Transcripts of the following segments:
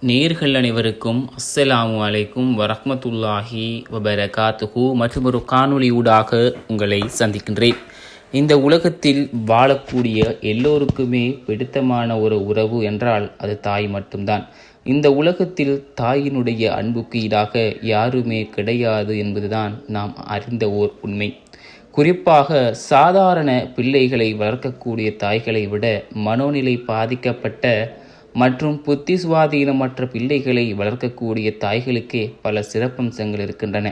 நேர்கள் அனைவருக்கும் அஸ்ஸலாமு அலைக்கும் வரஹ்மத்துல்லாஹி வபரகாத்துஹு மற்றும் ஒரு காணொளி ஊடாக உங்களை சந்திக்கின்றேன். இந்த உலகத்தில் வாழக்கூடிய எல்லோருக்குமே பிடித்தமான ஒரு உறவு என்றால் அது தாய் மட்டும்தான். இந்த உலகத்தில் தாயினுடைய அன்புக்கு ஈடாக யாருமே கிடையாது என்பதுதான் நாம் அறிந்த ஓர் உண்மை. குறிப்பாக சாதாரண பிள்ளைகளை வளர்க்கக்கூடிய தாய்களை விட மனோநிலை பாதிக்கப்பட்ட மற்றும் புத்தி சுவாதீனமற்ற பிள்ளைகளை வளர்க்கக்கூடிய தாய்களுக்கே பல சிறப்பம்சங்கள் இருக்கின்றன.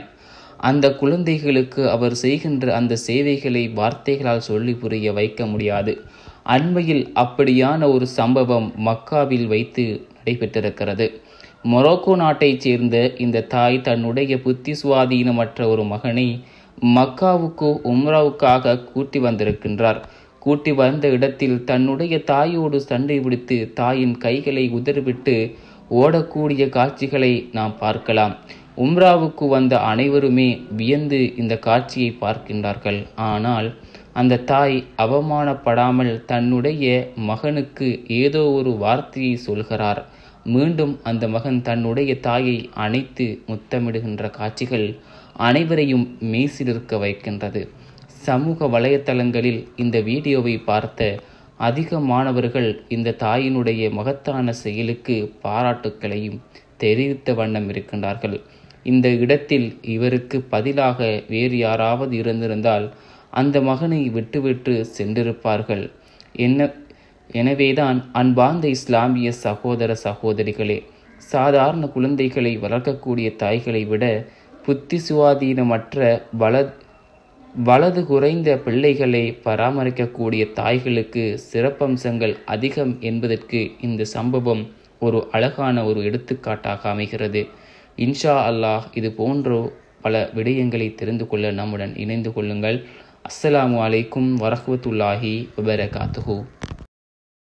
அந்த குழந்தைகளுக்கு அவர் செய்கின்ற அந்த சேவைகளை வார்த்தைகளால் சொல்லி புரிய வைக்க முடியாது. அண்மையில் அப்படியான ஒரு சம்பவம் மக்காவில் வைத்து நடைபெற்றிருக்கிறது. மொரோக்கோ நாட்டைச் சேர்ந்த இந்த தாய் தன்னுடைய புத்தி சுவாதீனமற்ற ஒரு மகனை மக்காவுக்கு உம்ராவுக்காக கூட்டி வந்திருக்கின்றார். கூட்டி வந்த இடத்தில் தன்னுடைய தாயோடு சண்டை பிடித்து தாயின் கைகளை உதறிவிட்டு ஓடக்கூடிய காட்சிகளை நாம் பார்க்கலாம். உம்ராவுக்கு வந்த அனைவருமே வியந்து இந்த காட்சியை பார்க்கின்றார்கள். ஆனால் அந்த தாய் அவமானப்படாமல் தன்னுடைய மகனுக்கு ஏதோ ஒரு வார்த்தையை சொல்கிறார். மீண்டும் அந்த மகன் தன்னுடைய தாயை அணைத்து முத்தமிடுகின்ற காட்சிகள் அனைவரையும் மெய்சிலிருக்க வைக்கின்றது. சமூக வலைத்தளங்களில் இந்த வீடியோவை பார்த்த அதிக மாணவர்கள் இந்த தாயினுடைய மகத்தான செயலுக்கு பாராட்டுக்களையும் தெரிவித்த வண்ணம் இருக்கின்றார்கள். இந்த இடத்தில் இவருக்கு பதிலாக வேறு யாராவது இருந்திருந்தால் அந்த மகனை விட்டுவிட்டு சென்றிருப்பார்கள். எனவேதான் அன்பார்ந்த இஸ்லாமிய சகோதர சகோதரிகளே, சாதாரண குழந்தைகளை வளர்க்கக்கூடிய தாய்களை விட புத்தி சுவாதீனமற்ற வலது குறைந்த பிள்ளைகளை பராமரிக்கக்கூடிய தாய்களுக்கு சிறப்பம்சங்கள் அதிகம் என்பதற்கு இந்த சம்பவம் ஒரு அழகான ஒரு எடுத்துக்காட்டாக அமைகிறது. இன்ஷா அல்லாஹ் இது போன்ற பல விடயங்களை தெரிந்து கொள்ள நம்முடன் இணைந்து கொள்ளுங்கள். அஸ்ஸலாமு அலைக்கும் வரஹ்மத்துல்லாஹி வபரகாத்துஹு.